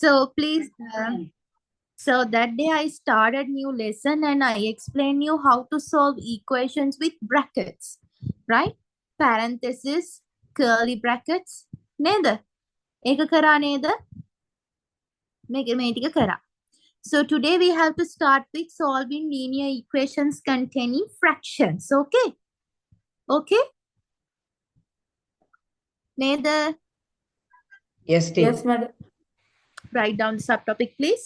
So please, so that day I started new lesson and I explain you how to solve equations with brackets, right? Parenthesis, curly brackets. නේද? ඒක කරා නේද? මේ ටික කරා. So today we have to start with solving linear equations containing fractions. Okay? Okay? නේද? Yes, teacher. Yes, madam. Write down the subtopic, please.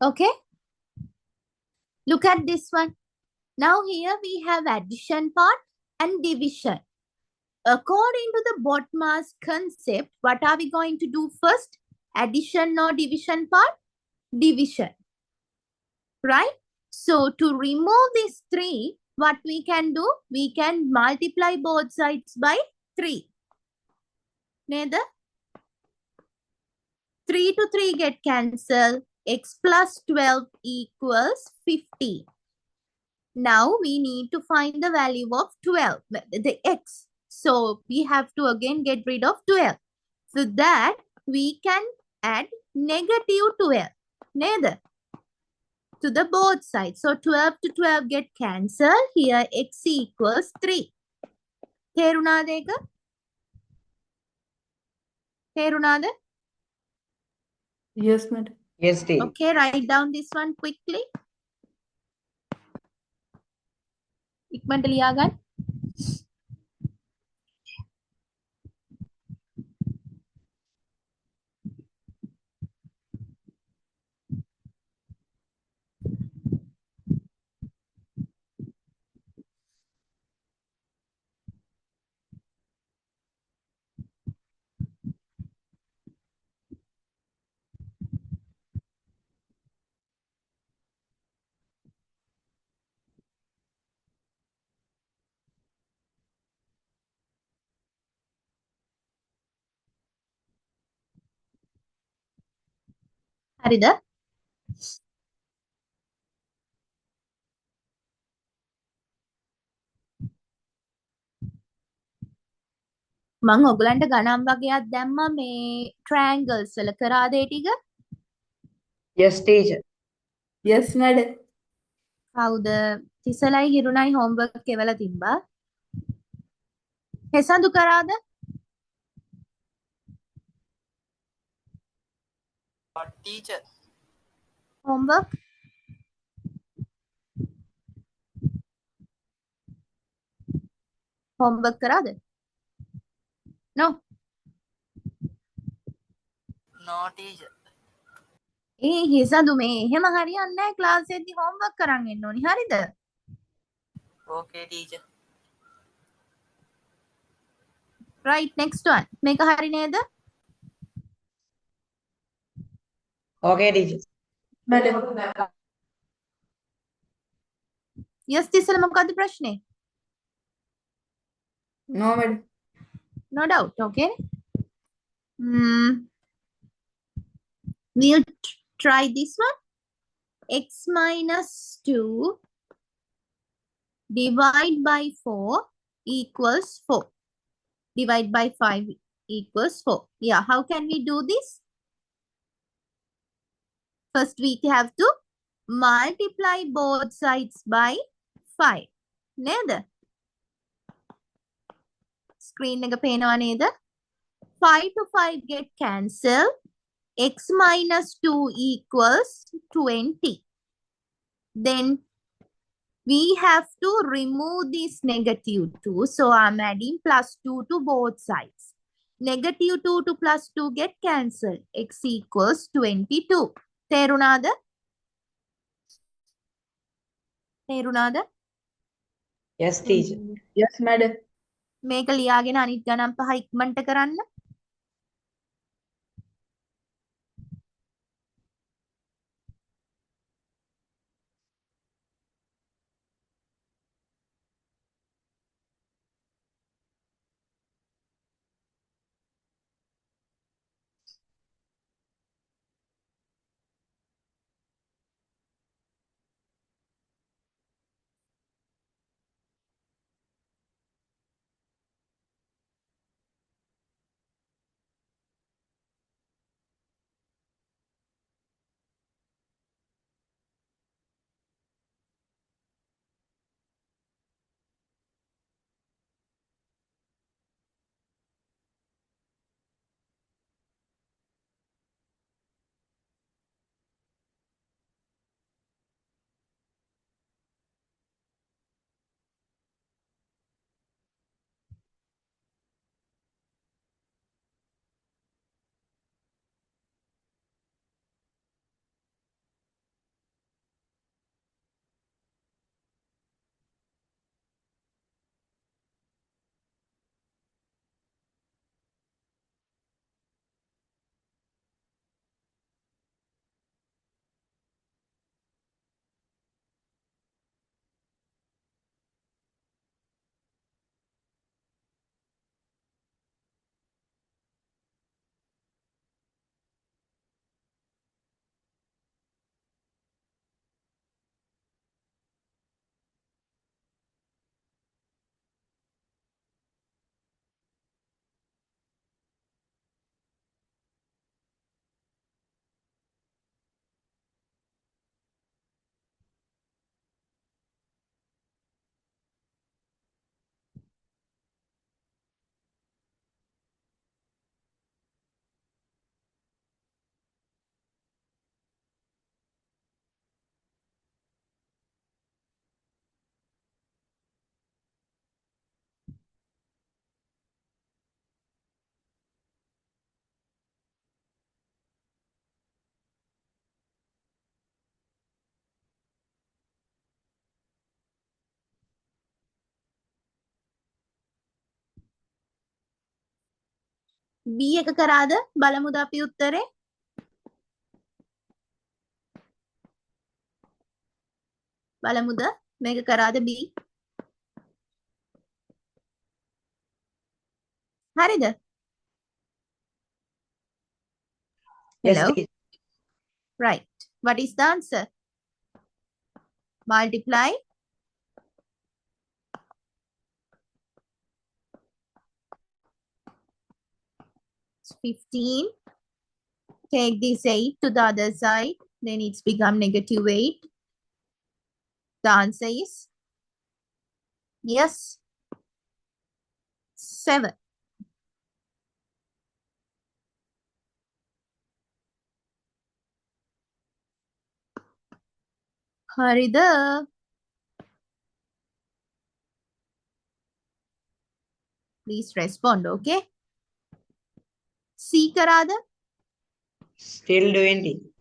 Okay? Look at this one. Now here we have addition part and division. According to the BODMAS concept, what are we going to do first? Addition or division part? Division. Right? So to remove this 3, what we can do? We can multiply both sides by 3. Neither 3 to 3 get cancelled. X plus 12 equals 50. Now we need to find the value of 12, the x. So we have to again get rid of 12. So that we can add negative 12. Neither. To the both sides. So 12 to 12 get cancelled. Here x equals 3. තේරුණාද ඒක? තේරුණාද? Yes, madam. Yes, teacher. Okay, write down this one quickly. ඉක්මනට ලියා ගන්න. හරිද? මම ඔයගලන්ට ගණන් වගේක් දැම්මා මේ triangles වල කරාද ඒ ටික? Yes, teacher. Yes, madam. කවුද? තිසලයි හිරුණයි homework එවලා තිබ්බා. හෙසඳු කරාද? Teacher. homework homework කරාද? No. No, teacher. හෙසඳු මේ එහෙම හරියන්නේ නැහැ ක්ලාස් එකේදී homework කරන් එන්න ඕනි. හරිද? Okay, teacher. Right, next one. මේක හරි නේද? Okay, teacher. Madam. Yes, තිසල මොකද්ද ප්‍රශ්නේ? No, madam. No doubt, okay? We'll try this one. X minus 2 divide by 4 equals 4. Divide by 5 equals 4. Yeah, how can we do this? First, we have to multiply both sides by 5. නේද? Screen එක පේනවා නේද? 5 to 5 get cancelled. X minus 2 equals 20. Then we have to remove this negative 2. So I'm adding plus 2 to both sides. Negative 2 to plus 2 get cancelled. X equals 22. තේරුණාද? තේරුණාද? Yes, teacher. Yes, madam. මේක ලියාගෙන අනිත් ගණන් පහ ඉක්මනට කරන්න. B එක කරාද? බලමුද අපි උත්තරේ. බලමුද මේක කරාද B? හරිද? Yes, Hello. teacher. Right. What is the answer? Multiply. It's 15. Take this 8 to the other side. Then it's become negative 8. The answer is yes. 7. හරිද? Please respond, okay? C කරාද? Still doing it.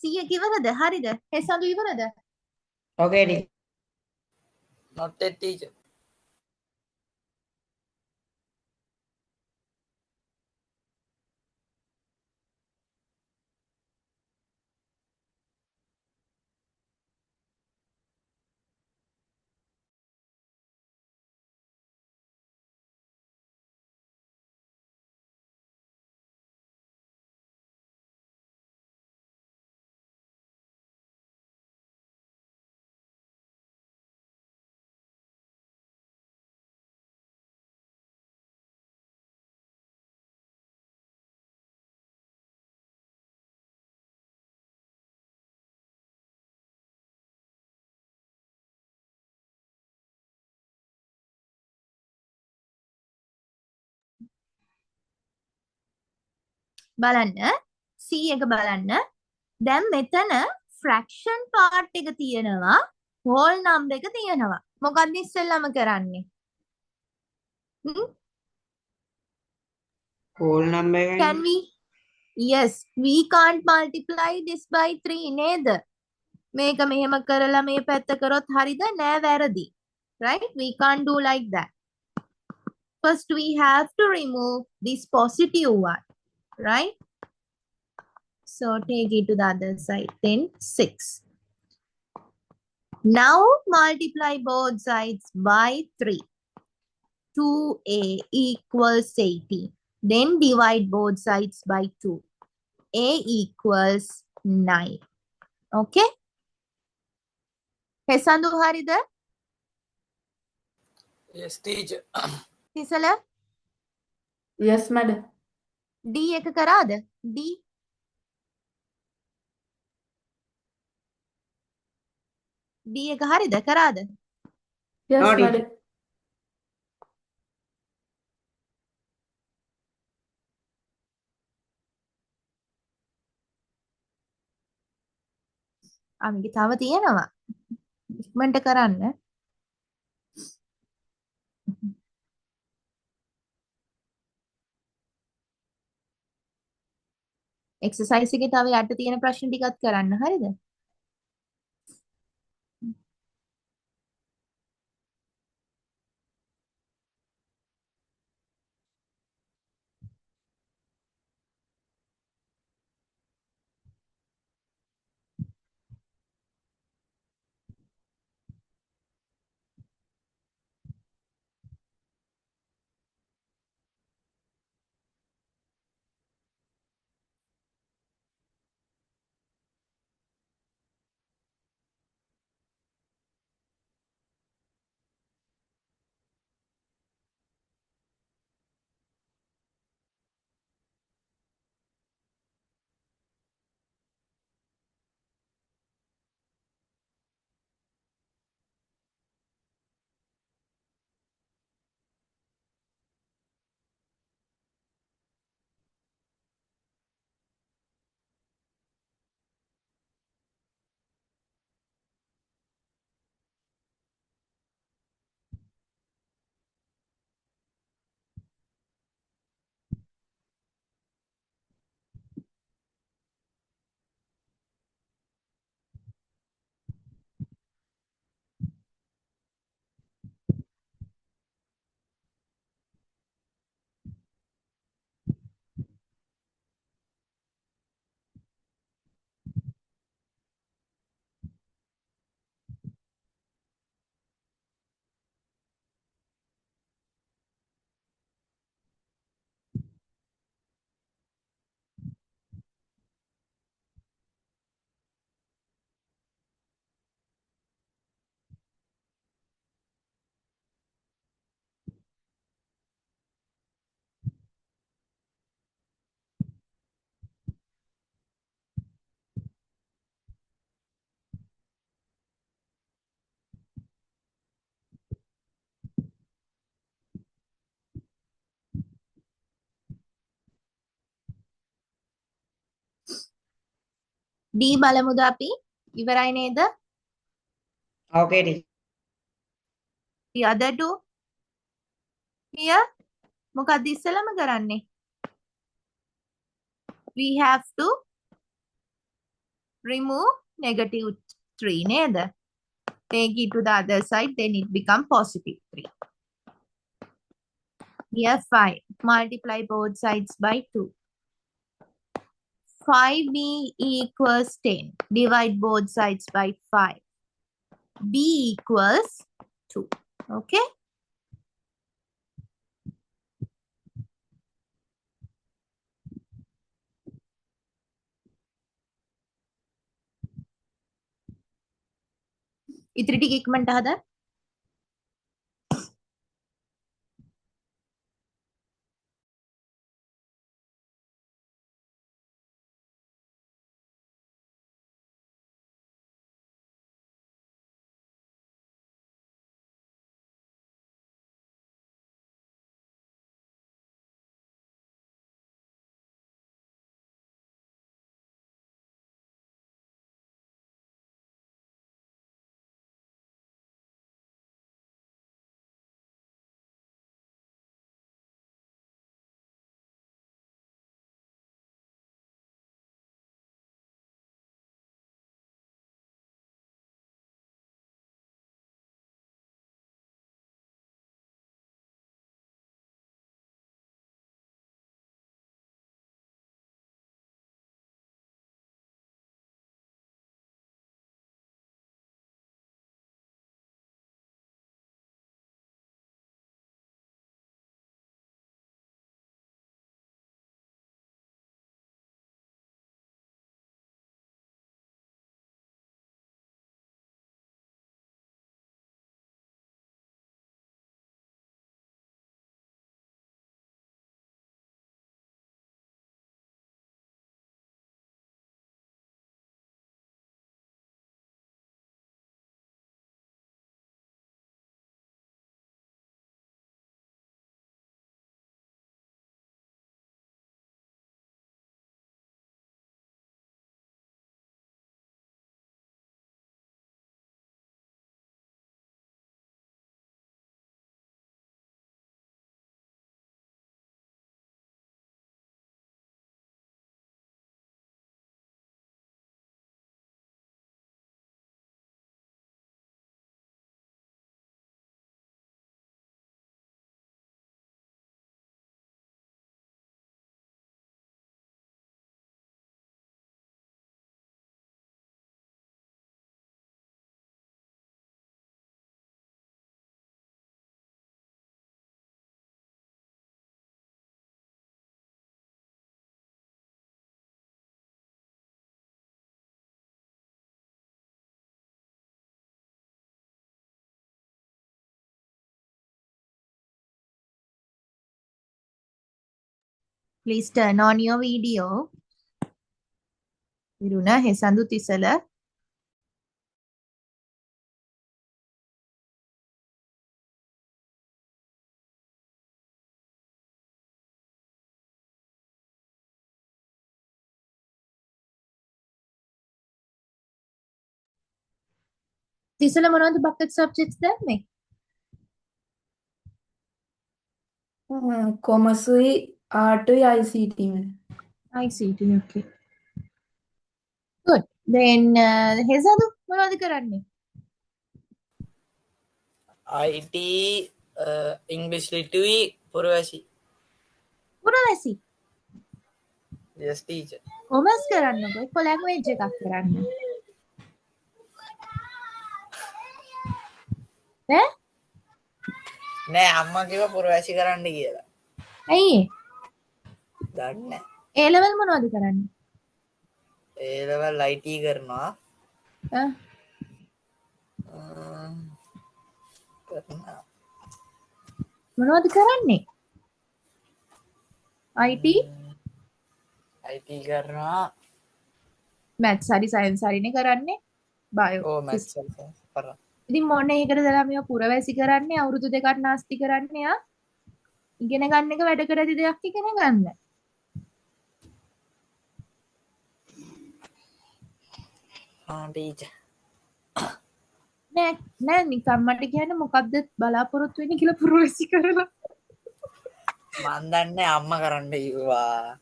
C එක ඉවරද? හරිද? හෙසඳු ඉවරද? Okay, teacher. Not yet, teacher. බලන්න. C එක බලන්න. දැන් මෙතන fraction part එක තියෙනවා. whole number එක තියෙනවා. මොකක්ද ඉස්සෙල්ලාම කරන්නේ? Whole number Can we? Yes, we can't multiply this by 3 නේද? මේක මෙහෙම කරලා මේ පැත්ත කරොත් හරිද? නෑ වැරදි. Right? We can't do like that. First we have to remove this positive one. Right? So take it to the other side. Then 6. Now multiply both sides by 3. 2a equals 18. Then divide both sides by 2. A equals 9. Okay? හෙසඳු හරිද? Yes, teacher. තිසල Yes, madam. D එක කරාද? D. D එක හරිද? කරාද? Yes, No, teacher. madam. අමිගේ තව තියෙනවා. ඉක්මනට කරන්න. එක්සර්සයිස් එකේ තව යට තියෙන ප්‍රශ්න ටිකත් කරන්න. හරිද? D බලමුද අපි? ඉවරයි නේද? Okay, teacher. The other two? Here? මොකක්ද ඉස්සෙල්ලම කරන්නේ? We have to remove negative 3 නේද? Take it to the other side, then it become positive 3. Here 5. Multiply both sides by 2. 5b equals 10. Divide both sides by 5. b equals 2. Okay? ඉතිරි ටික ඉක්මනට හදා. Please turn on your video. Iruna Hesandu Tisala. Tisala මොනවද bucket subjects දැම්මේ? කොමර්සුයි ආර්ටුයි ICT में. ICT okay. Good. Then Hesandu මොනවද කරන්නේ? IT English ලිටුයි පුරවැසි. පුරවැසි. Yes, teacher. කොමර්ස් කරන්නකො. එක්ක language එකක් කරන්න. ඈ? නෑ අම්මා කිව්වා පුරවැසි කරන්න කියලා. ඇයි? දන්නේ නෑ. A level මොනවද කරන්නේ? ඒ level IT කරනවා. ආ කරනවා. මොනවද කරන්නේ? IT IT කරනවා. maths හරි science හරිනේ කරන්නේ. bio. ඕ maths කරා. ඉතින් මොන එකටද ළමයා පුරවැසි කරන්නේ? අවුරුදු දෙකක් නාස්ති කරන්නේ ආ? ඉගෙන ගන්න එක වැඩ කරදි දෙයක් ඉගෙන ගන්න. ටීචර්. නෑ නෑ නිකන් මට කියන්න මොකක්ද බලාපොරොත්තු වෙන්නේ කියලා පුරවැසි කරලා. මන් දන්නේ අම්මා කරන්න කිව්වා.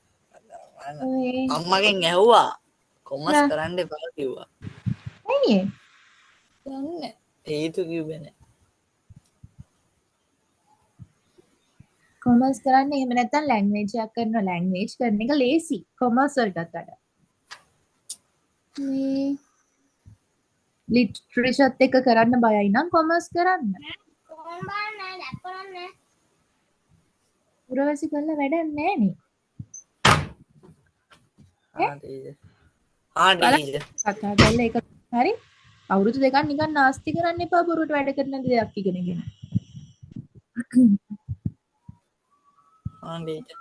ඒ අම්මගෙන් ඇහුවා කොමස් නෑ කරන්න එපා කිව්වා. ඇයි ඒ? දන්නේ හේතු කිව්වේ නෑ. කොමර්ස් කරන්න එහෙම නැත්නම් ලැන්ග්වේජ් එකක් කරනවා ලැන්ග්වේජ් කරන එක ලේසි කොමර්ස් වලටත් වඩා. මේ ලිටරේචර්ත් එක කරන්න බයයි නම් කොමර්ස් කරන්න. පුරවැසි කරලා වැඩක් නෑ නේ. ටීචර්. බලන්න ටීචර්. කතා කරලා ඒක හරි අවුරුදු දෙකක් නිකන් නාස්ති කරන්න එපා බොරුවට වැඩ කරන දෙයක් ඉගෙනගෙන. ටීචර්.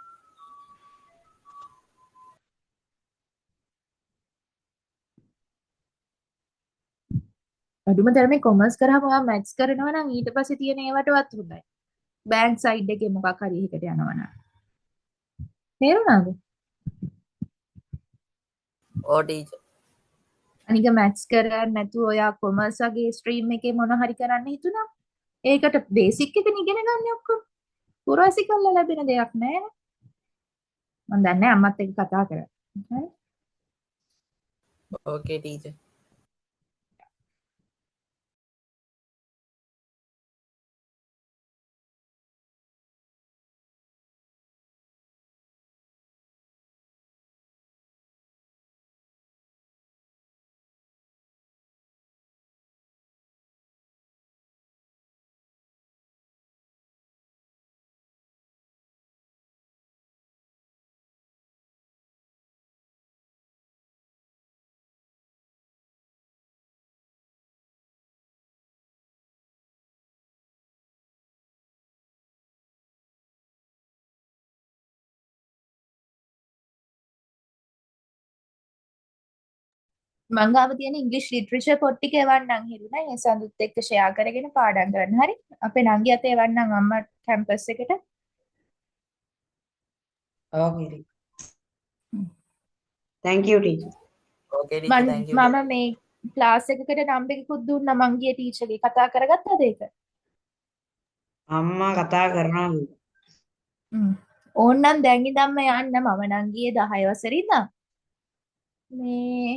අඩුම තරමේ කොමර්ස් කරාම ඔයා මැත්ස් කරනවා නම් ඊට පස්සේ තියෙන ඒවටවත් හොඳයි. බෑන්ක් සයිඩ් එකේ මොකක් හරි එකකට යනවා නම්. තේරුණාද? ඕ ටීචර්. අනික මැත්ස් කරන්නේ නැතුව ඔයා කොමර්ස් වගේ ස්ට්‍රීම් එකේ මොන හරි කරන්න හිතුණා. ඒකට බේසික් එක ඉගෙන ගන්න ඔක්කොම. පුරවැසි කරලා ලැබෙන දෙයක් නෑ. මම දන්නේ අම්මත් එක්ක කතා කරා. හරි? ඕකේ ටීචර්. මං ගාව තියෙන ඉංග්‍රීසි ලිටරේචර් පොත් ටික එවන්නම් හිරුණා. ඒ සඳුත් එක්ක ෂෙයා කරගෙන පාඩම් කරන්න. හරි? අපේ නංගි අත එවන්නම් අම්මා කැම්පස් එකට. Okay. Thank you, teacher. Okay teacher thank you. මම මේ ක්ලාස් එකකට නම්බර් එකකුත් දුන්නා මං ගිය ටීචර්ගේ කතා කරගත්තද ඒක? අම්මා කතා කරනවා කිව්වා. ඕන්නම් දැන් ඉඳන්ම යන්න මම නම් ගියේ 10 වසරේ ඉඳන්. මේ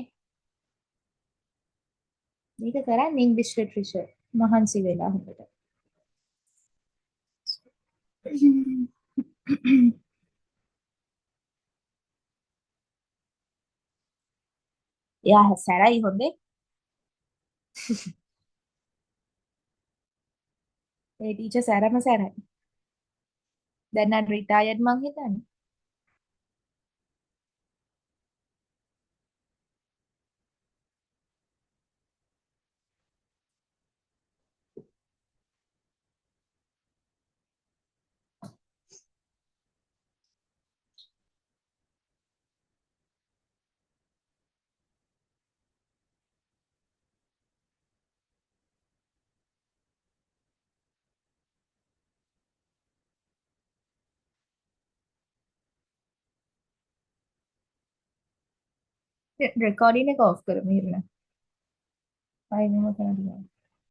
මේක කරන්නේ ඉංග්‍රීසි ලිටරේචර් මහන්සි වෙලා හොඳට. යා සැරයි හොඳේ. ඒ ටීචර් සැරම සැරයි. දැන් නම් රිටයර්ඩ් මං හිතන්නේ. රෙකෝඩින් එක ඔෆ් කරමු ඉන්න. අය මෙහෙම කරලා